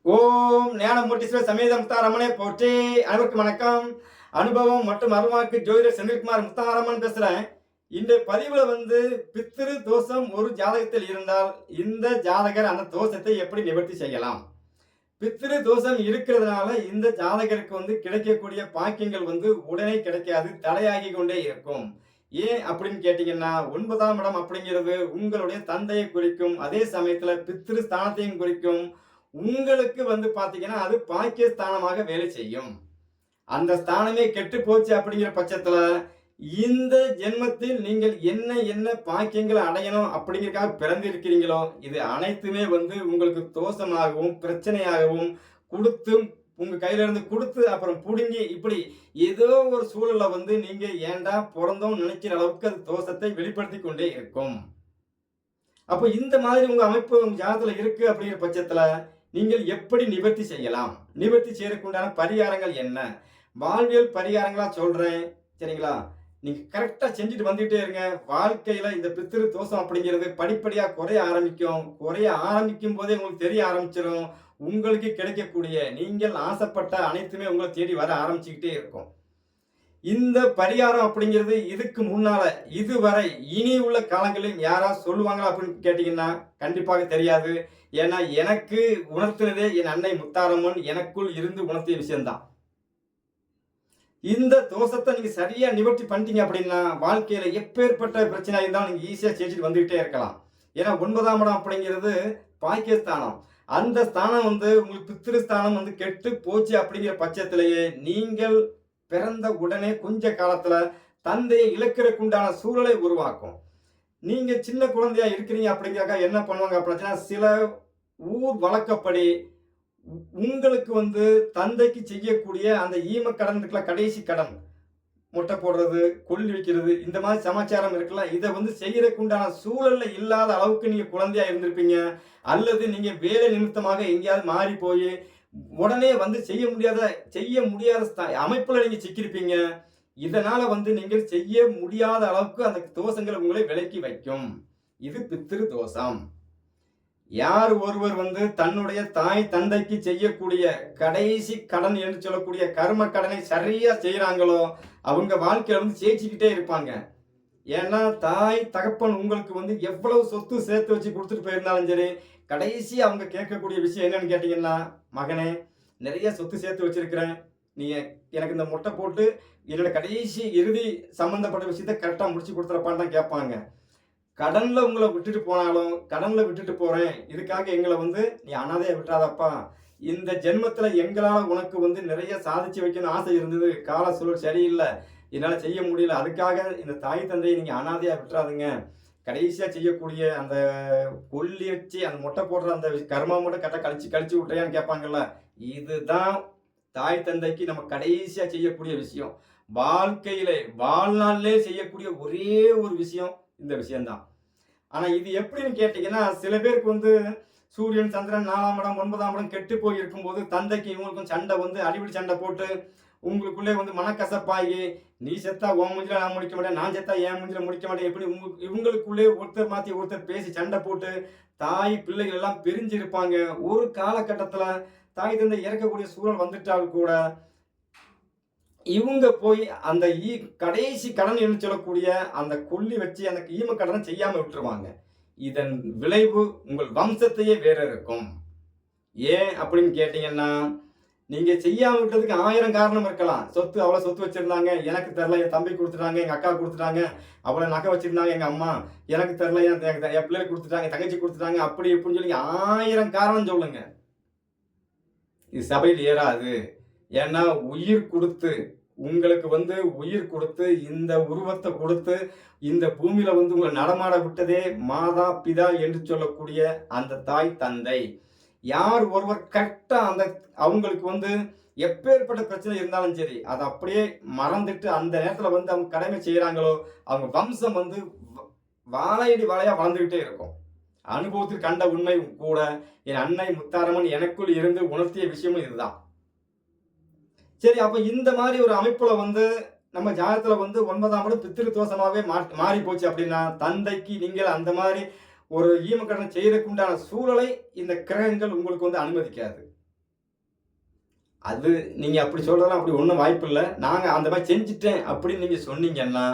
ஓம் ஞானமூர்த்தீஸ்வரர் சமேத முத்தாரம்மனை போற்றி. அனைவருக்கும் வணக்கம். அனுபவம் மற்றும் அருள்வாக்கு ஜோதிடர் செந்தில்குமார் முத்தாரம்மன் பேசுறேன். இந்த பதிவுல பித்திரு தோஷம் ஒரு ஜாதகத்தில் இருந்தால் இந்த ஜாதகர் அந்த தோஷத்தை எப்படி நிவர்த்தி செய்யலாம்? பித்திரு தோஷம் இருக்கிறதுனால இந்த ஜாதகருக்கு கிடைக்கக்கூடிய பாக்கியங்கள் உடனே கிடைக்காது, தடையாகி கொண்டே இருக்கும். ஏன் அப்படின்னு கேட்டீங்கன்னா, 9ஆம் இடம் அப்படிங்கிறது உங்களுடைய தந்தையை குறிக்கும். அதே சமயத்துல பித்திரு ஸ்தானத்தையும் குறிக்கும். உங்களுக்கு பாத்தீங்கன்னா அது பாக்கிய ஸ்தானமாக வேலை செய்யும். அந்த ஸ்தானமே கெட்டு போச்சு அப்படிங்கிற பட்சத்துல இந்த ஜென்மத்தில் நீங்கள் என்ன என்ன பாக்கியங்களை அடையணும் அப்படிங்கிறதுக்காக பிறந்திருக்கிறீங்களோ இது அனைத்துமே உங்களுக்கு தோஷமாகவும் பிரச்சனையாகவும் கொடுத்து உங்க கையில இருந்து கொடுத்து அப்புறம் புடுங்கி இப்படி ஏதோ ஒரு சூழல்ல நீங்க ஏண்டா பிறந்தோம் நினைக்கிற அளவுக்கு அது தோஷத்தை வெளிப்படுத்தி கொண்டே இருக்கும். அப்போ இந்த மாதிரி உங்க அமைப்பு உங்க ஜாதகத்துல இருக்கு அப்படிங்கிற பட்சத்துல நீங்கள் எப்படி நிவர்த்தி செய்யலாம்? நிவர்த்தி செய்யறதுக்குண்டான பரிகாரங்கள் என்ன? வாழ்வியல் பரிகாரங்களா சொல்றேன், சரிங்களா? நீங்க கரெக்டா செஞ்சுட்டு வந்துட்டே இருங்க. வாழ்க்கையில இந்த பித்திரு தோஷம் அப்படிங்கிறது படிப்படியா குறைய ஆரம்பிக்கும். குறைய ஆரம்பிக்கும் போதே உங்களுக்கு தெரிய ஆரம்பிச்சிடும். உங்களுக்கு கிடைக்கக்கூடிய நீங்கள் ஆசைப்பட்ட அனைத்துமே உங்களை தேடி வர ஆரம்பிச்சுக்கிட்டே இருக்கும். இந்த பரிகாரம் அப்படிங்கிறது இதுக்கு முன்னால இதுவரை இனி உள்ள காலங்களில் யாராவது சொல்லுவாங்களா அப்படின்னு கேட்டீங்கன்னா கண்டிப்பாக தெரியாது. ஏன்னா எனக்கு உணர்த்தினதே என் அன்னை முத்தாரம்மன் எனக்குள் இருந்து உணர்த்திய விஷயம்தான். இந்த தோஷத்தை நீங்க சரியா நிவர்த்தி பண்ணிட்டீங்க அப்படின்னா வாழ்க்கையில எப்பேற்பட்ட பிரச்சனை இருந்தாலும் நீங்க ஈஸியா செஞ்சுட்டு வந்துகிட்டே இருக்கலாம். ஏன்னா 9ஆம் இடம் அப்படிங்கிறது பாக்கியஸ்தானம். அந்த ஸ்தானம் உங்களுக்கு பித்திருஸ்தானம் கெட்டு போச்சு அப்படிங்கிற பட்சத்திலேயே நீங்கள் பிறந்த உடனே கொஞ்ச காலத்துல தந்தையை இழக்கிறதுக்கு உண்டான சூழலை உருவாக்கும். நீங்க சின்ன குழந்தையா இருக்கிறீங்க அப்படிங்கிறக்கா என்ன பண்ணுவாங்க அப்படின்னா, சில ஊர் வழக்கப்படி உங்களுக்கு தந்தைக்கு செய்யக்கூடிய அந்த ஈம கடன் இருக்குல்ல, கடைசி கடன், முட்டை போடுறது, கொள்ளி வைக்கிறது, இந்த மாதிரி சமாச்சாரம் இருக்குல்ல, இதை செய்யறதுக்கு உண்டான சூழல்ல இல்லாத அளவுக்கு நீங்க குழந்தையா இருந்திருப்பீங்க. அல்லது நீங்க வேலை நிமித்தமாக எங்கேயாவது மாறி போய் உடனே செய்ய முடியாத அமைப்புல நீங்க சிக்கிருப்பீங்க. இதனால நீங்கள் செய்ய முடியாத அளவுக்கு அந்த தோஷங்களை உங்களை விலக்கி வைக்கும். இது பித்திரு தோஷம். யார் ஒருவர் தன்னுடைய தாய் தந்தைக்கு செய்யக்கூடிய கடைசி கடன் என்று சொல்லக்கூடிய கர்ம கடனை சரியா செய்யறாங்களோ அவங்க வாழ்க்கையில ஜெயிச்சுக்கிட்டே இருப்பாங்க. ஏன்னா தாய் தகப்பன் உங்களுக்கு எவ்வளவு சொத்து சேர்த்து வச்சு கொடுத்துட்டு போயிருந்தாலும் சரி, கடைசி அவங்க கேட்கக்கூடிய விஷயம் என்னன்னு கேட்டீங்கன்னா, மகனே நிறைய சொத்து சேர்த்து வச்சிருக்கிறேன், நீ எனக்கு இந்த முட்டை போட்டு என்னோட கடைசி இறுதி சம்பந்தப்பட்ட விஷயத்த கரெக்டா முடிச்சு கொடுத்துறப்பான்னு தான் கேட்பாங்க. கடன்ல உங்களை விட்டுட்டு போனாலும், கடன்ல விட்டுட்டு போறேன், இதுக்காக எங்களை நீ அனாதையா விட்டுறாதப்பா, இந்த ஜென்மத்துல எங்களால உனக்கு நிறைய சாதிச்சு வைக்கணும்னு ஆசை இருந்தது, கால சூழல் சரியில்லை, என்னால செய்ய முடியல, அதுக்காக இந்த தாய் தந்தையை நீங்க அனாதையா விட்டுறாதுங்க, கடைசியா செய்யக்கூடிய அந்த கொல்லி வச்சு அந்த முட்டை போடுற அந்த கர்மா மட்டும் கரெக்டா கழிச்சு விட்டுறியான்னு கேட்பாங்கல்ல, இதுதான் தாய் தந்தைக்கு நம்ம கடைசியா செய்யக்கூடிய விஷயம். வாழ்க்கையிலே வாழ்நாளிலே செய்யக்கூடிய ஒரே ஒரு விஷயம் இந்த விஷயம்தான். ஆனா இது எப்படின்னு கேட்டீங்கன்னா, சில பேருக்கு சூரியன் சந்திரன் 4ஆம் இடம் 9ஆம் இடம் கெட்டு போய் இருக்கும்போது தந்தைக்கு இவங்களுக்கும் சண்டை அடிப்படை சண்டை போட்டு உங்களுக்குள்ளே மனக்கசப்பாகி, நீ செத்தா உன் மூஞ்சில நான் முடிக்க மாட்டேன், நான் செத்தா என் மூஞ்சில முடிக்க மாட்டேன், எப்படி இவங்களுக்குள்ளே ஒருத்தர் மாத்தி ஒருத்தர் பேசி சண்டை போட்டு தாய் பிள்ளைகள் எல்லாம் பிரிஞ்சு இருப்பாங்க. ஒரு காலகட்டத்துல தாய் தந்தை இறக்கக்கூடிய சூழல் வந்துட்டால் கூட இவங்க போய் அந்த கடைசி கடன் என்று சொல்லக்கூடிய அந்த கொல்லி வச்சு அந்த ஈம கடனை செய்யாம விட்டுருவாங்க. இதன் விளைவு உங்கள் வம்சத்தையே வேற இருக்கும். ஏன் அப்படின்னு கேட்டீங்கன்னா, நீங்க செய்யாம விட்டதுக்கு 1000 காரணம் இருக்கலாம். அவ்வளவு சொத்து வச்சிருந்தாங்க, எனக்கு தெரியல, என் தம்பி கொடுத்துட்டாங்க, எங்க அக்கா கொடுத்துட்டாங்க, அவ்வளவு நகை வச்சிருந்தாங்க எங்க அம்மா, எனக்கு தெரியல, என் பிள்ளைகள் கொடுத்துட்டாங்க, என் தங்கச்சி கொடுத்துட்டாங்க, அப்படி இப்படின்னு சொல்லி 1000 காரணம் சொல்லுங்க. இது சபையில் ஏறாது. ஏன்னா உயிர் கொடுத்து உங்களுக்கு உயிர் கொடுத்து இந்த உருவத்தை கொடுத்து இந்த பூமியில உங்களை நடமாட விட்டதே மாதா பிதா என்று சொல்லக்கூடிய அந்த தாய் தந்தை. யார் ஒருவர் கரெக்டா அவங்களுக்கு எப்பேற்பட்ட பிரச்சனை இருந்தாலும் சரி அதை அப்படியே மறந்துட்டு அந்த நேரத்துல அவங்க கடமை செய்யறாங்களோ அவங்க வம்சம் வாழையடி வாழையா வளர்ந்துகிட்டே இருக்கும். அனுபவத்தில் கண்ட உண்மை கூட என் அன்னை முத்தாரம்மன் எனக்குள் இருந்து உணர்த்திய விஷயமும் இதுதான். சரி, அப்ப இந்த மாதிரி ஒரு அமைப்புல நம்ம ஜாதகத்துல 9ஆம் இடம் பித்திரு தோஷமாகவே மாறி போச்சு அப்படின்னா தந்தைக்கு நீங்கள் அந்த மாதிரி ஒரு ஈமக்கடன் செய்யறதுக்கு உண்டான சூழலை இந்த கிரகங்கள் உங்களுக்கு அனுமதிக்காது. அது நீங்க அப்படி சொல்றதெல்லாம் அப்படி ஒண்ணும் வாய்ப்பில்ல. நாங்க அந்த மாரி செஞ்சுட்டேன் அப்படின்னு நீங்க சொன்னீங்கன்னா,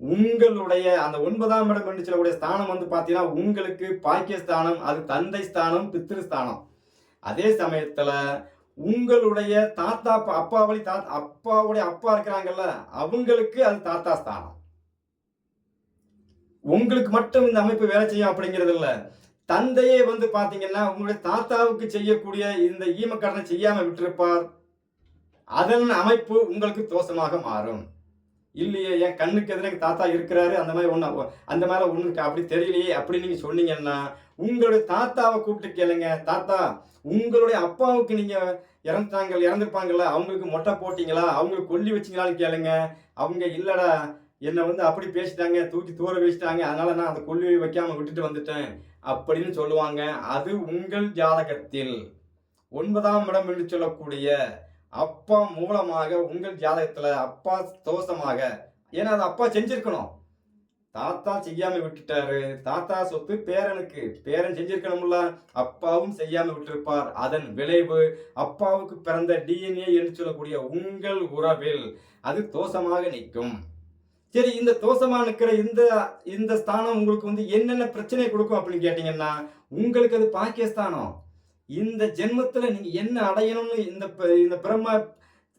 உங்களுடைய அந்த 9ஆம் இடம் என்று சொல்லக்கூடிய ஸ்தானம் வந்து பார்த்தீங்கன்னா, உங்களுக்கு பாக்கியஸ்தானம், அது தந்தை ஸ்தானம், பித்ரு ஸ்தானம். அதே சமயத்துல உங்களுடைய தாத்தா அப்பா வழி அப்பாவுடைய அப்பா இருக்கிறாங்கல்ல, அவங்களுக்கு அது தாத்தா ஸ்தானம். உங்களுக்கு மட்டும் இந்த அமைப்பு வேலை செய்யும் அப்படிங்கிறது இல்ல. தந்தையே வந்து பார்த்தீங்கன்னா, உங்களுடைய தாத்தாவுக்கு செய்யக்கூடிய இந்த ஈமக்கடனை செய்யாம விட்டிருப்பார். அதன் அமைப்பு உங்களுக்கு தோஷமாக மாறும். இல்லையே என் கண்ணுக்கு எதிரே எங்க தாத்தா இருக்கிறாரு. அந்த மாரி அந்த மாரி ஒண்ணு அப்படி தெரியலையே அப்படின்னு நீங்க சொன்னீங்கன்னா, உங்களுடைய தாத்தாவ கூப்பிட்டு கேளுங்க. தாத்தா, உங்களுடைய அப்பாவுக்கு நீங்க இறந்திருப்பாங்கல்ல, அவங்களுக்கு மொட்டை போட்டீங்களா? அவங்களுக்கு கொல்லி வச்சீங்களான்னு கேளுங்க. அவங்க இல்லடா, என்ன வந்து அப்படி பேசிட்டாங்க, தூக்கி தூர வீசிட்டாங்க. அதனால நான் அந்த கொல்லி வைக்காம விட்டுட்டு வந்துட்டேன். அப்படின்னு சொல்லுவாங்க. அது உங்கள் ஜாதகத்தில் 9ஆம் இடம் என்று சொல்லக்கூடிய அப்பா மூலமாக உங்கள் ஜாதகத்துல அப்பா தோஷமாக, ஏன்னா அது அப்பா செஞ்சிருக்கணும். தாத்தா செய்யாம விட்டுட்டாரு. தாத்தா சொத்து பேரனுக்கு. பேரன் செஞ்சிருக்கணும்ல. அப்பாவும் செய்யாம விட்டிருப்பார். அதன் விளைவு அப்பாவுக்கு பிறந்த DNA என்று சொல்லக்கூடிய உங்கள் உறவில் அது தோஷமாக நிற்கும். சரி, இந்த தோஷமா நிக்கிற இந்த இந்த ஸ்தானம் உங்களுக்கு வந்து என்னென்ன பிரச்சனை கொடுக்கும் அப்படின்னு கேட்டீங்கன்னா, உங்களுக்கு அது பாக்கியஸ்தானம். இந்த ஜென்மத்துல நீங்க என்ன அடையணும்னு இந்த பிரம்ம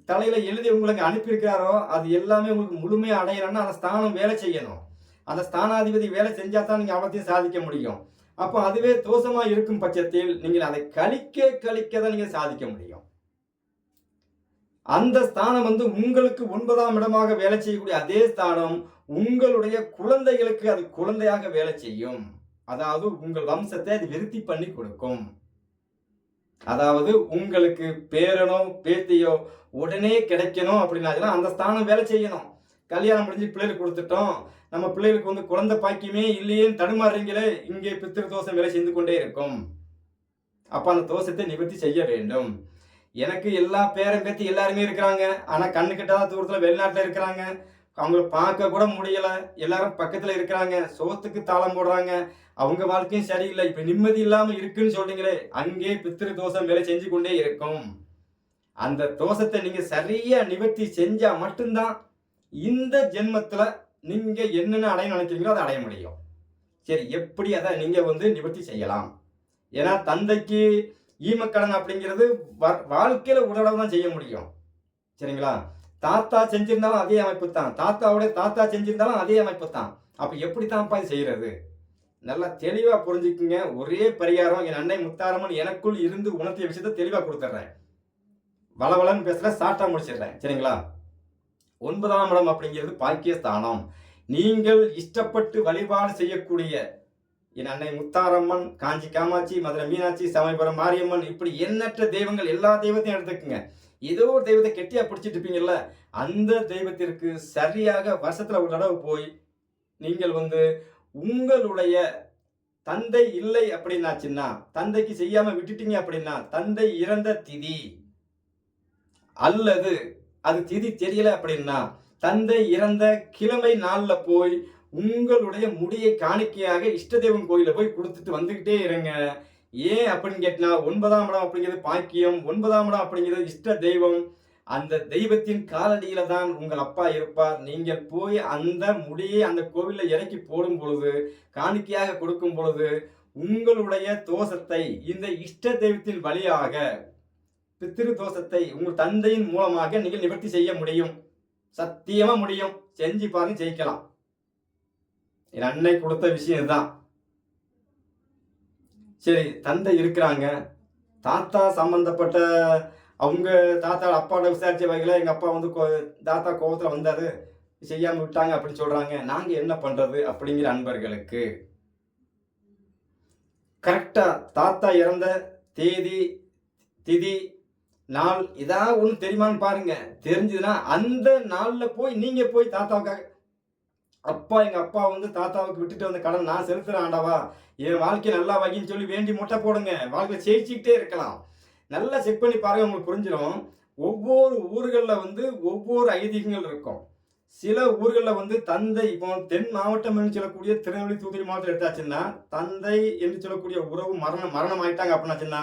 தலையில எழுதி உங்களுக்கு அனுப்பியிருக்கிறாரோ, அது எல்லாமே உங்களுக்கு முழுமையா அடையணும்னா அந்த ஸ்தானம் வேலை செய்யணும். அந்த ஸ்தானாதிபதி வேலை செஞ்சா தான் நீங்க அவத்தையும் சாதிக்க முடியும். அப்போ அதுவே தோஷமா இருக்கும் பட்சத்தில் நீங்கள் அதை கழிக்க தான் நீங்க சாதிக்க முடியும். அந்த ஸ்தானம் வந்து உங்களுக்கு 9ஆம் இடமாக வேலை செய்யக்கூடிய அதே ஸ்தானம் உங்களுடைய குழந்தைகளுக்கு அது குழந்தையாக வேலை செய்யும். அதாவது உங்கள் வம்சத்தை அது விருத்தி பண்ணி கொடுக்கும். அதாவது உங்களுக்கு பேரனோ பேத்தியோ உடனே கிடைக்கணும் அப்படின்னா அந்த ஸ்தானம் வேலை செய்யணும். கல்யாணம் முடிஞ்சு பிள்ளைகளுக்கு கொடுத்துட்டோம், நம்ம பிள்ளைகளுக்கு வந்து குழந்தை பாக்கியமே இல்லையேன்னு தடுமாறுறீங்களே, இங்கே பித்திரு தோஷம் வேலை செய்து கொண்டே இருக்கும். அப்ப அந்த தோஷத்தை நிவர்த்தி செய்ய வேண்டும். எனக்கு எல்லா பேரன் பேத்தி எல்லாருமே இருக்கிறாங்க. ஆனா கண்ணு கெட்டாத தூரத்துல வெளிநாட்டுல இருக்கிறாங்க. அவங்கள பார்க்க கூட முடியல. எல்லாரும் பக்கத்துல இருக்கிறாங்க. சோத்துக்கு தாளம் போடுறாங்க. அவங்க வாழ்க்கையும் சரியில்லை. இப்ப நிம்மதி இல்லாம இருக்குன்னு சொல்றீங்களே, அங்கே பித்திரு தோஷம் வேலை செஞ்சு கொண்டே இருக்கும். அந்த தோஷத்தை நீங்க சரியா நிவர்த்தி செஞ்சா மட்டும்தான் இந்த ஜென்மத்துல நீங்க என்னென்ன அடைய நினைக்கிறீங்களோ அதை அடைய முடியும். சரி, எப்படி அதை நீங்க வந்து நிவர்த்தி செய்யலாம்? ஏன்னா தந்தைக்கு ஈமக்கடன் அப்படிங்கிறது வாழ்க்கையில உடனே தான் செய்ய முடியும். சரிங்களா? தாத்தா செஞ்சிருந்தாலும் அதே அமைப்பு தான். தாத்தாவுடைய தாத்தா செஞ்சிருந்தாலும் அதே அமைப்பு தான். அப்ப எப்படித்தான்ப்பா இது செய்யறது? நல்லா தெளிவா புரிஞ்சுக்குங்க. ஒரே பரிகாரம் என் அன்னை முத்தாரம்மன் எனக்குள் இருந்து உணர்த்திய விஷயத்தை தெளிவா கொடுத்துட்றேன். வளவளன்னு பேசல, ஷார்ட்டா முடிச்சிடுறேன். சரிங்களா? 9ஆம் இடம் அப்படிங்கிறது பாக்கியஸ்தானம். நீங்கள் இஷ்டப்பட்டு வழிபாடு செய்யக்கூடிய என் அன்னை முத்தாரம்மன், காஞ்சி காமாட்சி, மதுரை மீனாட்சி, சமயபுரம் மாரியம்மன், இப்படி எண்ணற்ற தெய்வங்கள், எல்லா தெய்வத்தையும் எடுத்துக்குங்க. ஏதோ ஒரு தெய்வத்தை கெட்டியா பிடிச்சிட்டு இருப்பீங்கல்ல, அந்த தெய்வத்திற்கு சரியாக வருஷத்துல ஒரு தடவை போய் நீங்கள் வந்து உங்களுடைய தந்தை இல்லை அப்படின்னாச்சுன்னா, தந்தைக்கு செய்யாம விட்டுட்டீங்க அப்படின்னா, தந்தை இறந்த திதி அல்லது அது திதி தெரியல அப்படின்னா, தந்தை இறந்த கிழமை நாள்ல போய் உங்களுடைய முடியை காணிக்கையாக இஷ்ட தெய்வம் கோயில போய் கொடுத்துட்டு வந்துகிட்டே இருங்க. ஏன் அப்படின்னு கேட்டா, 9ஆம் இடம் அப்படிங்கிறது பாக்கியம், 9ஆம் இடம் அப்படிங்கிறது இஷ்ட தெய்வம். அந்த தெய்வத்தின் காலடியில தான் உங்கள் அப்பா இருப்பார். நீங்கள் போய் அந்த முடியை அந்த கோவில்ல இறக்கி போடும் பொழுது, காணிக்கையாக கொடுக்கும் பொழுது, உங்களுடைய தோஷத்தை இந்த இஷ்ட தெய்வத்தின் வழியாக பித்திரு தோஷத்தை உங்கள் தந்தையின் மூலமாக நீங்கள் நிவர்த்தி செய்ய முடியும். சத்தியமா முடியும். செஞ்சு பாருங்க, ஜெயிக்கலாம். என் அன்னை கொடுத்த விஷயம் இதுதான். சரி, தந்தை இருக்கிறாங்க. தாத்தா சம்பந்தப்பட்ட அவங்க தாத்தா அப்பாவோட விசாரிச்ச வகையில் எங்க அப்பா வந்து தாத்தா கோபத்துல வந்தாரு, செய்யாம விட்டாங்க அப்படின்னு சொல்றாங்க. நாங்க என்ன பண்றது அப்படிங்கிற அன்பர்களுக்கு கரெக்டா தாத்தா இறந்த தேதி, திதி, நாள் ஏதாவது ஒண்ணு தெரியுமான்னு பாருங்க. தெரிஞ்சதுன்னா அந்த நாள்ல போய் நீங்க போய் தாத்தாவுக்காக, எங்க அப்பா வந்து தாத்தாவுக்கு விட்டுட்டு வந்த கடன் நான் செலுத்துறேன் ஆண்டவா, என் வாழ்க்கை நல்லா வைன்னு சொல்லி வேண்டி முட்டை போடுங்க. வாழ்க்கையில ஜெயிச்சுக்கிட்டே இருக்கலாம். நல்லா செக் பண்ணி பாருங்க, உங்களுக்கு புரிஞ்சிடும். ஒவ்வொரு ஊர்கள்ல வந்து ஒவ்வொரு ஐதீகங்கள் இருக்கும். சில ஊர்களில் வந்து தந்தை இப்போ தென் மாவட்டம் என்று சொல்லக்கூடிய திருநெல்வேலி தூத்துக்குடி மாவட்டத்தில் எடுத்தாச்சுன்னா தந்தை என்று சொல்லக்கூடிய உறவு மரணம் ஆயிட்டாங்க அப்படின்னாச்சுன்னா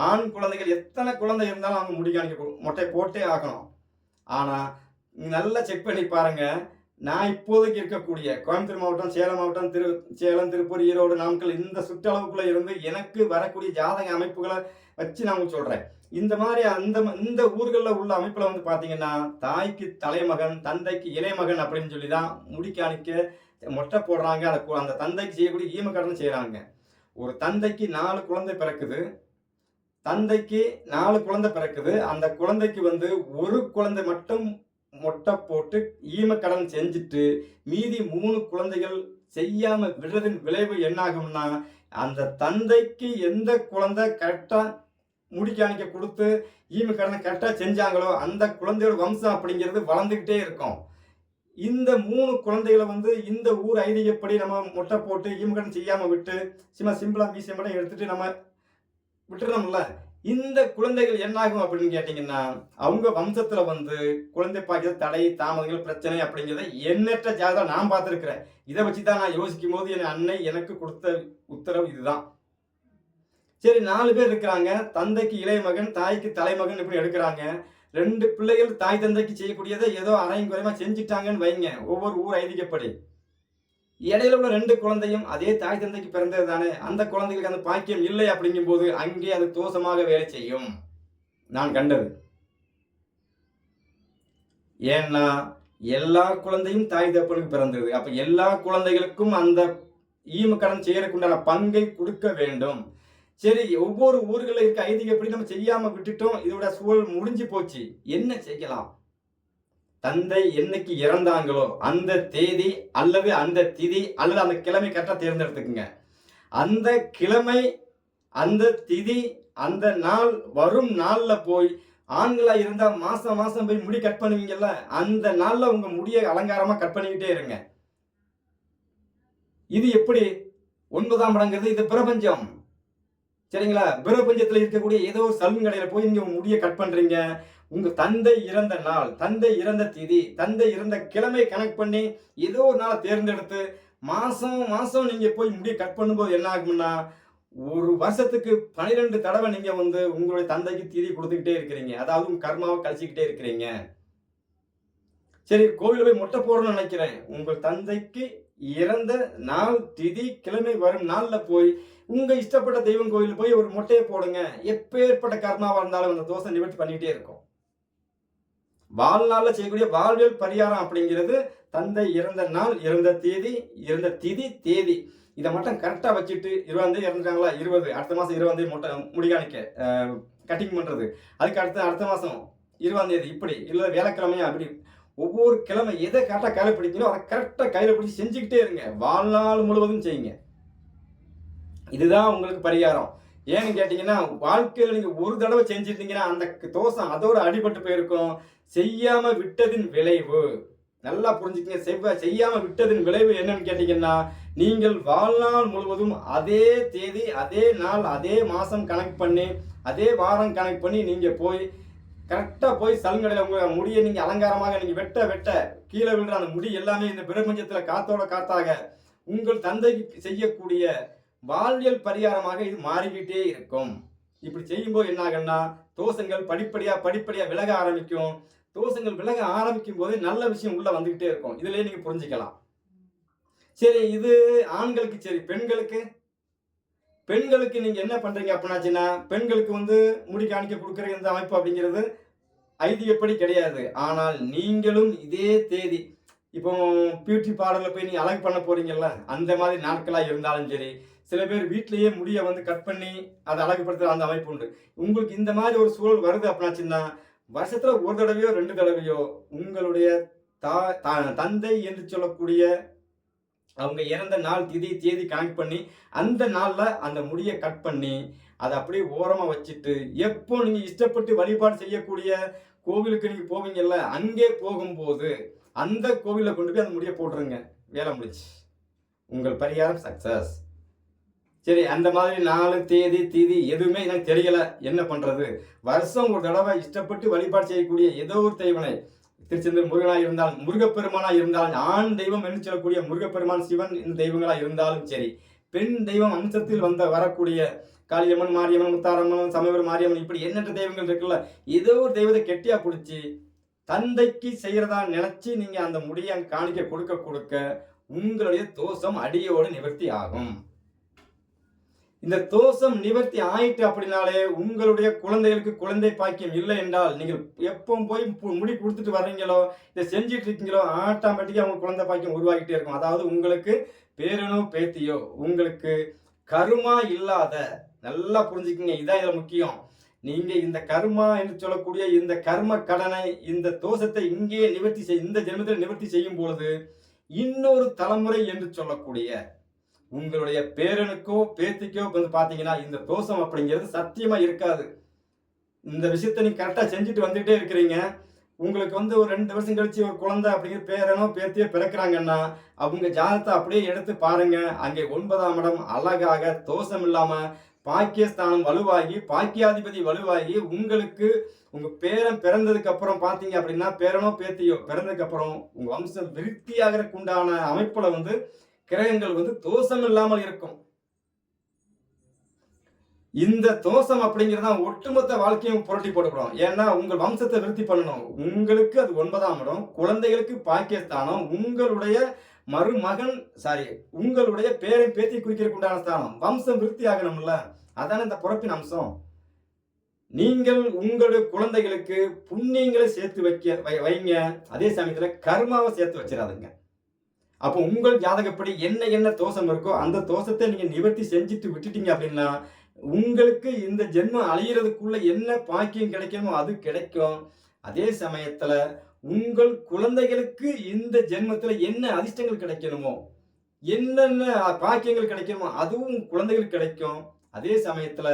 ஆண் குழந்தைகள் எத்தனை குழந்தை இருந்தாலும் அவங்க முடிக்காணிக்க மொட்டை போட்டே ஆகணும். ஆனால் நல்லா செக் பண்ணி பாருங்க. நான் இப்போதைக்கு இருக்கக்கூடிய கோயம்புத்தூர் மாவட்டம், சேலம் மாவட்டம், சேலம், திருப்பூர், ஈரோடு, நாமக்கல் இந்த சுற்றளவுக்குள்ள இருந்து எனக்கு வரக்கூடிய ஜாதக அமைப்புகளை வச்சு நான் உங்களுக்கு சொல்றேன். இந்த மாதிரி இந்த ஊர்களில் உள்ள அமைப்புல வந்து பாத்தீங்கன்னா தாய்க்கு தலைமகன், தந்தைக்கு இளைமகன் அப்படின்னு சொல்லி தான் முடிக்காணிக்க மொட்டை போடுறாங்க. அந்த தந்தைக்கு செய்யக்கூடிய ஈமக்கடன் செய்யறாங்க. ஒரு தந்தைக்கு 4 குழந்தை பிறக்குது. தந்தைக்கு 4 குழந்தை பிறக்குது. அந்த குழந்தைக்கு வந்து ஒரு குழந்தை மட்டும் மொட்டை போட்டு ஈமக்கடன் செஞ்சுட்டு மீதி 3 குழந்தைகள் செய்யாம விடுறதின் விளைவு என்ன ஆகும்னா, அந்த தந்தைக்கு எந்த குழந்தை கரெக்டா முடிக்காணிக்க கொடுத்து ஈமக்கடனை கரெக்டா செஞ்சாங்களோ அந்த குழந்தையோட வம்சம் அப்படிங்கிறது வளர்ந்துகிட்டே இருக்கும். இந்த 3 குழந்தைகளை வந்து இந்த ஊர் ஐதீகப்படி நம்ம மொட்டை போட்டு ஈமக்கடன் செய்யாம விட்டு சும்மா சிம்பிளா மீசை மட்டும் எடுத்துட்டு நம்ம விட்டுறோம்ல, இந்த குழந்தைகள் என்னாகும் அப்படின்னு கேட்டீங்கன்னா அவங்க வம்சத்துல வந்து குழந்தை பாக்கிய தடை, தாமதங்கள், பிரச்சனை அப்படிங்கிறத எண்ணற்ற ஜாதகம் நான் பார்த்துருக்கிறேன். இதை வச்சுதான் நான் யோசிக்கும் போது என் அன்னை எனக்கு கொடுத்த உத்தரவு இதுதான். சரி, 4 பேர் இருக்கிறாங்க. தந்தைக்கு இளைய மகன், தாய்க்கு தலைமகன் இப்படி எடுக்கிறாங்க. 2 பிள்ளைகள் தாய் தந்தைக்கு செய்யக்கூடியதை ஏதோ அரையும் குறையமா செஞ்சுட்டாங்கன்னு வைங்க, ஒவ்வொரு ஊர் ஐதீகப்படி. இடையில உள்ள 2 குழந்தையும் அதே தாய் தந்தைக்கு பிறந்தது தானே, அந்த குழந்தைகளுக்கு அந்த பாக்கியம் இல்லை அப்படிங்கும் போது அங்கே அது தோஷமாக வேலை செய்யும். நான் கண்டது. ஏன்னா எல்லா குழந்தையும் தாய் தப்பனுக்கு பிறந்தது. அப்ப எல்லா குழந்தைகளுக்கும் அந்த ஈமக்கடன் செய்யறதுக்குண்டான பங்கை கொடுக்க வேண்டும். சரி, ஒவ்வொரு ஊர்களில் இருக்க ஐதீகப்படி நம்ம செய்யாம விட்டுட்டோம், இதோட சூழல் முடிஞ்சு போச்சு, என்ன செய்யலாம்? தந்தை என்னைக்கு இறந்தாங்களோ அந்த தேதி அல்லது அந்த திதி அல்லது அந்த கிழமை கரெக்டாக தேர்ந்தெடுத்துக்குங்க. அந்த கிழமை, அந்த திதி, அந்த நாள் வரும் நாளில் போய் ஆண்களா இருந்தா மாசம் மாசம் போய் முடி கட் பண்ணுவீங்கல்ல, அந்த நாள்ல உங்க முடியை அலங்காரமா கட் பண்ணிக்கிட்டே இருங்க. இது எப்படி? 9ஆம் இடங்கிறது இது பிரபஞ்சம். சரிங்களா? பிரபஞ்சத்தில் இருக்கக்கூடிய ஏதோ ஒரு சலூன் கடையில் போய் நீங்க முடியை கட் பண்றீங்க. உங்க தந்தை இறந்த நாள், தந்தை இறந்த திதி, தந்தை இறந்த கிழமை கணக்கு பண்ணி ஏதோ ஒரு நாளை தேர்ந்தெடுத்து மாசம் மாசம் நீங்க போய் முடியை கட் பண்ணும்போது என்ன ஆகும்னா, ஒரு வருஷத்துக்கு 12 தடவை நீங்க வந்து உங்களுடைய தந்தைக்கு திதி கொடுத்துக்கிட்டே இருக்கிறீங்க. அதாவது உங்க கர்மாவை கழிச்சுக்கிட்டே இருக்கிறீங்க. சரி, கோவில போய் மொட்டை போடணும்னு நினைக்கிறேன். உங்கள் தந்தைக்கு இறந்த நாள், திதி, கிழமை வரும் நாள்ல போய் உங்க இஷ்டப்பட்ட தெய்வம் கோயிலுக்கு போய் ஒரு மொட்டையை போடுங்க. எப்பேற்பட்ட கர்மாவா இருந்தாலும் அந்த தோஷம் நிவர்த்தி பண்ணிக்கிட்டே இருக்கும். வாழ்நாள்ல செய்யக்கூடிய வாழ்வியல் பரிகாரம் அப்படிங்கிறது தந்தை இறந்த நாள், இறந்த தேதி, இறந்த திதி, தேதி இதை மட்டும் கரெக்டா வச்சுட்டு 20 இறந்துட்டாங்களா, 20 அடுத்த மாசம் 20 மொட்டை முடிகாணிக்க கட்டிங் பண்றது, அதுக்கு அடுத்த மாசம் 20 இப்படி இல்லை வேலைக்கிழமையா அப்படி ஒவ்வொரு கிழமை எதை கரெக்டா கையில பிடிக்கணும் அதை கரெக்டா கையில பிடிச்சி செஞ்சுக்கிட்டே இருங்க. வாழ்நாள் முழுவதும் செய்யுங்க. இதுதான் உங்களுக்கு பரிகாரம். ஏன்னு கேட்டீங்கன்னா வாழ்க்கையில் நீங்க ஒரு தடவை செஞ்சிருந்தீங்கன்னா அந்த தோஷம் அதோட அடிபட்டு போயிருக்கும். செய்யாம விட்டதின் விளைவு நல்லா புரிஞ்சுக்கங்க. செய்யாம விட்டதின் விளைவு என்னன்னு கேட்டீங்கன்னா, நீங்கள் வாழ்நாள் முழுவதும் அதே தேதி, அதே நாள், அதே மாசம் கணக்கு பண்ணி, அதே வாரம் கணக்கு பண்ணி நீங்க போய் கரெக்டா போய் சலுங்கடையில் உங்க முடியை நீங்க அலங்காரமாக நீங்க வெட்ட கீழே விழுற அந்த முடி எல்லாமே இந்த பிரபஞ்சத்துல காத்தோட காத்தாக உங்கள் தந்தைக்கு செய்யக்கூடிய வாழ்வியல் பரிகாரமாக இது மாறிக்கிட்டே இருக்கும். இப்படி செய்யும்போது என்ன ஆகுன்னா, தோஷங்கள் படிப்படியா விலக ஆரம்பிக்கும். தோஷங்கள் விலக ஆரம்பிக்கும் போது நல்ல விஷயம் உள்ள வந்துகிட்டே இருக்கும். இதுலயே நீங்க புரிஞ்சுக்கலாம். சரி, இது ஆண்களுக்கு. சரி, பெண்களுக்கு நீங்க என்ன பண்றீங்க அப்படின்னாச்சுன்னா, பெண்களுக்கு வந்து முடி காணிக்க கொடுக்கிற இந்த அமைப்பு அப்படிங்கிறது ஐதீகப்படி கிடையாது. ஆனால் நீங்களும் இதே தேதி இப்போ பியூட்டி பார்லர்ல போய் நீங்க அழகு பண்ண போறீங்கல்ல, அந்த மாதிரி நாட்களா இருந்தாலும் சரி, சில பேர் வீட்டிலேயே முடியை வந்து கட் பண்ணி அதை அழகுபடுத்துற அந்த அமைப்பு உண்டு. உங்களுக்கு இந்த மாதிரி ஒரு சூழல் வருது அப்படின்னாச்சுன்னா, வருஷத்துல ஒரு தடவையோ 2 தடவையோ உங்களுடைய தந்தை என்று சொல்லக்கூடிய அவங்க இறந்த நாள், திதி, தேதி கணக்கு பண்ணி அந்த நாள்ல அந்த முடியை கட் பண்ணி அதை அப்படியே ஓரமா வச்சுட்டு, எப்போ நீங்க இஷ்டப்பட்டு வழிபாடு செய்யக்கூடிய கோவிலுக்கு நீங்க போவீங்கல்ல, அங்கே போகும்போது அந்த கோவில கொண்டு போய் அந்த முடியை போட்டுருங்க. வேலை முடிச்சு, உங்கள் பரிகாரம் சக்சஸ். சரி, அந்த மாதிரி நாள், தேதி, திதி எதுவுமே எனக்கு தெரியல, என்ன பண்றது? வருஷம் ஒரு தடவை இஷ்டப்பட்டு வழிபாடு செய்யக்கூடிய ஏதோ ஒரு தெய்வனை திருச்செந்தூர் முருகனா இருந்தாலும், முருகப்பெருமானா இருந்தாலும், ஆண் தெய்வம் என்று சொல்லக்கூடிய முருகப்பெருமான், சிவன் இந்த தெய்வங்களா இருந்தாலும் சரி, பெண் தெய்வம் அம்சத்தில் வரக்கூடிய காளியம்மன், மாரியம்மன், முத்தாரம்மன், சமயபுரம் மாரியம்மன், இப்படி எண்ணற்ற தெய்வங்கள் இருக்குல்ல. ஏதோ ஒரு தெய்வத்தை கெட்டியா பிடிச்சி தந்தைக்கு செய்யறதா நினைச்சு நீங்க அந்த முடிய காணிக்க கொடுக்க கொடுக்க உங்களுடைய தோஷம் அடியோடு நிவர்த்தி ஆகும். இந்த தோஷம் நிவர்த்தி ஆயிட்டு அப்படின்னாலே உங்களுடைய குழந்தைகளுக்கு குழந்தை பாக்கியம் இல்லை என்றால், நீங்கள் எப்போ போய் முடி கொடுத்துட்டு வர்றீங்களோ, இதை செஞ்சுட்டு இருக்கீங்களோ, ஆட்டோமேட்டிக்கா அவங்க குழந்தை பாக்கியம் உருவாகிட்டே இருக்கும். அதாவது உங்களுக்கு பேரனோ பேத்தியோ உங்களுக்கு கருமா இல்லாத, நல்லா புரிஞ்சுக்கங்க, இதான் இதுல முக்கியம். நீங்க இந்த கர்மா என்று சொல்லக்கூடிய இந்த கர்ம கடனை, இந்த தோஷத்தை இங்கேயே நிவர்த்தி இந்த ஜென்மத்தில் நிவர்த்தி செய்யும் பொழுது இன்னொரு தலைமுறை என்று சொல்லக்கூடிய உங்களுடைய பேரனுக்கோ பேத்திக்கோ வந்து பாத்தீங்கன்னா இந்த தோஷம் அப்படிங்கிறது சத்தியமா இருக்காது. இந்த விஷயத்த நீங்க கரெக்டா செஞ்சுட்டு வந்துட்டே இருக்கிறீங்க. உங்களுக்கு வந்து ஒரு 2 வருஷம் கழிச்சு ஒரு குழந்தை அப்படிங்கிற பேரனோ பேத்தியோ பிறக்கிறாங்கன்னா அவங்க ஜாதகத்தை அப்படியே எடுத்து பாருங்க. அங்கே 9ஆம் இடம் அழகாக தோஷம் இல்லாம பாக்கியஸ்தானம் வலுவாகி, பாக்கியாதிபதி வலுவாகி, உங்களுக்கு உங்க பேரன் பிறந்ததுக்கு அப்புறம் பாத்தீங்க அப்படின்னா, பேரனோ பேத்தியோ பிறந்ததுக்கு அப்புறம் உங்க வம்சம் விருத்தியாகிறதுக்கு உண்டான அமைப்புல வந்து கிரகங்கள் வந்து தோஷம் இல்லாமல் இருக்கும். இந்த தோஷம் அப்படிங்கிறது தான் ஒட்டுமொத்த வாழ்க்கையும் புரட்டி போட்டுக்கிறோம். ஏன்னா உங்கள் வம்சத்தை விருத்தி பண்ணணும். உங்களுக்கு அது 9ஆம் இடம், குழந்தைகளுக்கு பாக்கியஸ்தானம், உங்களுடைய மருமகன் உங்களுடைய பேரை பேத்தி குறிக்கிறதுக்கு உண்டான ஸ்தானம். வம்சம் விருத்தி ஆகணும்ல, அதான இந்த பிறப்பின் அம்சம். நீங்கள் உங்களுடைய குழந்தைகளுக்கு புண்ணியங்களை சேர்த்து வைங்க. அதே சமயத்துல கர்மாவை சேர்த்து வச்சிடாதுங்க. அப்போ உங்கள் ஜாதகப்படி என்ன தோஷம் இருக்கோ அந்த தோஷத்தை நீங்க நிவர்த்தி செஞ்சுட்டு விட்டுட்டீங்க அப்படின்னா உங்களுக்கு இந்த ஜென்மம் அழியறதுக்குள்ள என்ன பாக்கியம் கிடைக்கணுமோ அது கிடைக்கும். அதே சமயத்துல உங்கள் குழந்தைகளுக்கு இந்த ஜென்மத்துல என்ன அதிர்ஷ்டங்கள் கிடைக்கணுமோ, என்னென்ன பாக்கியங்கள் கிடைக்கணுமோ அதுவும் குழந்தைகளுக்கு கிடைக்கும். அதே சமயத்துல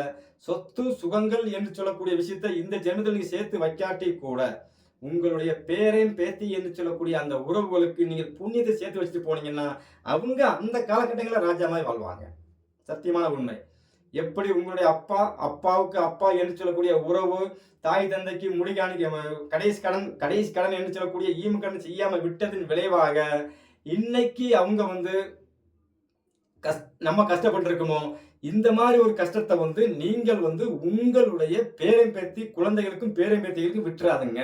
சொத்து சுகங்கள் என்று சொல்லக்கூடிய விஷயத்தை இந்த ஜென்மத்தில் நீங்க சேர்த்து வைக்காட்டி கூட உங்களுடைய பேரன் பேத்தி என்று சொல்லக்கூடிய அந்த உறவுகளுக்கு நீங்கள் புண்ணியத்தை சேர்த்து வச்சுட்டு போனீங்கன்னா அவங்க அந்த காலகட்டங்களில் ராஜா மாதிரி வாழ்வாங்க. சத்தியமான உண்மை. எப்படி உங்களுடைய அப்பாவுக்கு அப்பா என்று சொல்லக்கூடிய உறவு, தாய் தந்தைக்கு கடைசி கடன் என்று சொல்லக்கூடிய ஈம கடன் செய்யாம விட்டதின் விளைவாக இன்னைக்கு அவங்க வந்து நம்ம கஷ்டப்பட்டு இருக்கோமோ, இந்த மாதிரி ஒரு கஷ்டத்தை வந்து நீங்கள் வந்து உங்களுடைய பேரன் பேத்தி குழந்தைகளுக்கும் பேரன் பேத்திகளுக்கும் விட்டுறாதுங்க.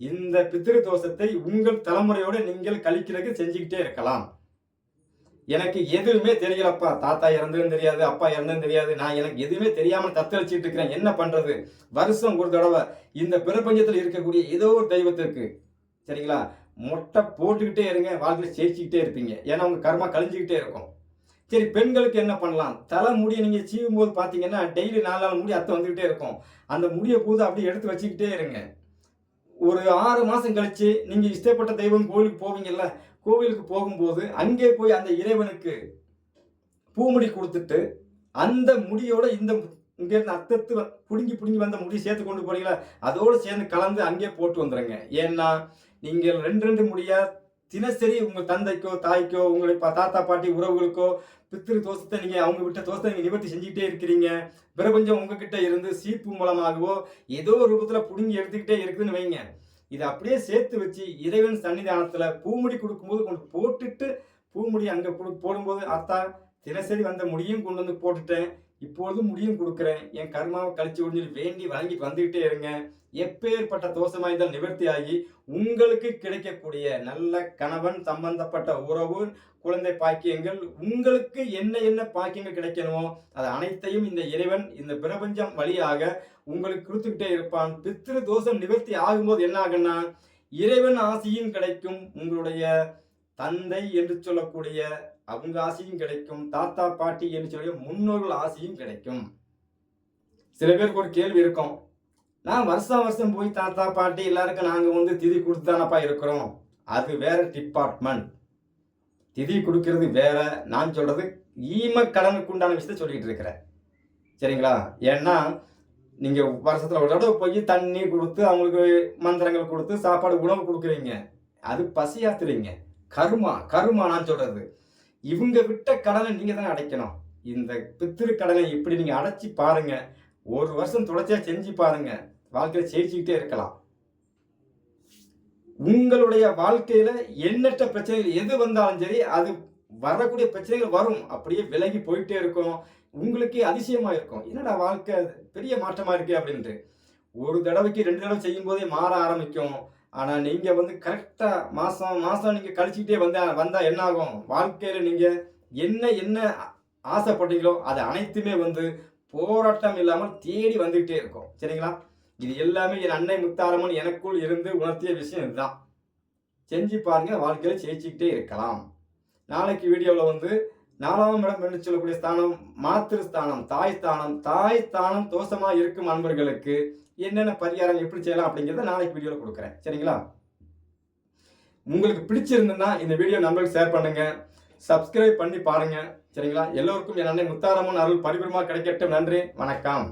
இந்த பித்திரு தோஷத்தை உங்கள் தலைமுறையோட நீங்கள் கழிக்கிறதுக்கு செஞ்சுக்கிட்டே இருக்கலாம். எனக்கு எதுவுமே தெரியலப்பா, தாத்தா இறந்ததும் தெரியாது, அப்பா இறந்ததும் தெரியாது, நான் எனக்கு எதுவுமே தெரியாமல் தத்தளிச்சுட்டு இருக்கிறேன், என்ன பண்றது? வருஷம் ஒரு தடவை இந்த பிரபஞ்சத்தில் இருக்கக்கூடிய ஏதோ ஒரு தெய்வத்திற்கு சரிங்களா மொட்டை போட்டுக்கிட்டே இருங்க, வாழ்க்கையில் ஜெயிச்சுக்கிட்டே இருப்பீங்க. ஏன்னா உங்க கர்மா கழிஞ்சுக்கிட்டே இருக்கும். சரி, பெண்களுக்கு என்ன பண்ணலாம்? தலை முடியை நீங்க சீவும் போது பாத்தீங்கன்னா டெய்லி 4 நாள் முடி அத்தை வந்துகிட்டே இருக்கும். அந்த முடியை பூது அப்படியே எடுத்து வச்சுக்கிட்டே இருங்க. ஒரு 6 மாசம் கழிச்சு நீங்க இஷ்டப்பட்ட தெய்வம் கோவிலுக்கு போவீங்கல்ல, கோவிலுக்கு போகும்போது அங்கே போய் அந்த இறைவனுக்கு பூமுடி கொடுத்துட்டு அந்த முடியோட இங்க இருந்து அத்தத்து புடுங்கி வந்த முடி சேர்த்து கொண்டு போறீங்களா, அதோடு சேர்ந்து கலந்து அங்கே போட்டு வந்துடுங்க. ஏன்னா நீங்கள் 2 முடியா தினசரி உங்க தந்தைக்கோ தாய்க்கோ உங்களுடைய தாத்தா பாட்டி உறவுகளுக்கோ பித்திரு தோஷத்தை நீங்க அவங்க விட்ட தோஷத்தை நீங்க நிவர்த்தி செஞ்சுக்கிட்டே இருக்கிறீங்க. பிரபஞ்சம் உங்ககிட்ட இருந்து சீப்பு மூலமாகவோ ஏதோ ஒரு ரூபத்துல புடுங்கி எடுத்துக்கிட்டே இருக்குதுன்னு வைங்க. இதை அப்படியே சேர்த்து வச்சு இறைவன் சன்னிதானத்துல பூமுடி கொடுக்கும்போது கொண்டு போட்டுட்டு பூமுடி அங்க போடும்போது அத்தா தினசரி வந்த முடியும் கொண்டு வந்து போட்டுட்டேன், இப்பொழுது முடியும் கொடுக்குறேன், என் கர்மாவை கழிச்சு ஒன்று வேண்டி வழங்கிட்டு வந்துகிட்டே இருங்க. எப்பேற்பட்ட தோஷமா இருந்தால் நிவர்த்தி ஆகி உங்களுக்கு கிடைக்கக்கூடிய நல்ல கணவன் சம்பந்தப்பட்ட உறவு, குழந்தை பாக்கியங்கள், உங்களுக்கு என்ன பாக்கியங்கள் கிடைக்கணுமோ அது அனைத்தையும் இந்த இறைவன் இந்த பிரபஞ்சம் வழியாக உங்களுக்கு கொடுத்துக்கிட்டே இருப்பான். பித்ரு தோஷம் நிவர்த்தி ஆகும்போது என்ன ஆகுன்னா இறைவன் ஆசியும் கிடைக்கும், உங்களுடைய தந்தை என்று சொல்லக்கூடிய அவங்க ஆசையும் கிடைக்கும், தாத்தா பாட்டி என்று சொல்லக்கூடிய முன்னோர்கள் ஆசையும் கிடைக்கும். சில பேருக்கு ஒரு கேள்வி இருக்கும், நான் வருஷம் போய் தாத்தா பாட்டி எல்லாருக்கும் நாங்க வந்து திதி கொடுத்துதானப்பா இருக்கிறோம். அது வேற டிபார்ட்மெண்ட். திதி கொடுக்கிறது வேற. நான் சொல்றது ஈம கடனுக்கு உண்டான விஷயத்த சொல்லிட்டு இருக்கிறேன். சரிங்களா? ஏன்னா நீங்க வருஷத்துல ஒரு தடவை போய் தண்ணி கொடுத்து அவங்களுக்கு மந்திரங்கள் கொடுத்து சாப்பாடு உணவு கொடுக்குறீங்க, அது பசியாத்துறீங்க. கருமா நான் சொல்றது. இவங்க விட்ட கடனை நீங்க தான் அடைக்கணும். இந்த பித்திரு கடனை இப்படி நீங்க அடைச்சி பாருங்க, ஒரு வருஷம் தொடர்ச்சியா செஞ்சு பாருங்க, வாழ்க்கையில ஜெயிச்சுக்கிட்டே இருக்கலாம். உங்களுடைய வாழ்க்கையில எண்ணற்ற பிரச்சனைகள் எது வந்தாலும் சரி, அது வரக்கூடிய பிரச்சனைகள் வரும். அப்படியே விலகி போயிட்டே இருக்கும். உங்களுக்கே அதிசயமா இருக்கும். என்னடா வாழ்க்கை பெரிய மாற்றமா இருக்கே அப்படின்ட்டு. ஒரு தடவைக்கு 2 தடவை செய்யும்போதே மாற ஆரம்பிக்கும். ஆனா நீங்க வந்து கரெக்ட்டா மாசம் மாசம் நீங்க கழிச்சுக்கிட்டே வந்தா என்ன ஆகும்? வாழ்க்கையில நீங்க என்ன என்ன ஆசைப்பட்டீங்களோ, அது அனைத்துமே வந்து போராட்டம் இல்லாமல் தேடி வந்துகிட்டே இருக்கும். சரிங்களா? இது எல்லாமே என் அன்னை முத்தாரம்மன் எனக்குள் இருந்து உணர்த்திய விஷயம் இதுதான். செஞ்சு பாருங்க, வாழ்க்கையில ஜெயிச்சுக்கிட்டே இருக்கலாம். நாளைக்கு வீடியோல வந்து 4ஆம் இடம் என்று சொல்லக்கூடிய ஸ்தானம் மாத்திரு ஸ்தானம், தாய் ஸ்தானம். தாய் ஸ்தானம் தோஷமா இருக்கும் அன்பர்களுக்கு என்னென்ன பரிகாரம் எப்படி செய்யலாம் அப்படிங்கிறத நாளைக்கு வீடியோல கொடுக்குறேன். சரிங்களா? உங்களுக்கு பிடிச்சிருந்ததுன்னா இந்த வீடியோ நண்பர்களுக்கு ஷேர் பண்ணுங்க. சப்ஸ்கிரைப் பண்ணி பாருங்க. சரிங்களா? எல்லோருக்கும் என் அன்னை முத்தாரம்மன் அருள் பரிபூரணமா கிடைக்கட்டும். நன்றி. வணக்கம்.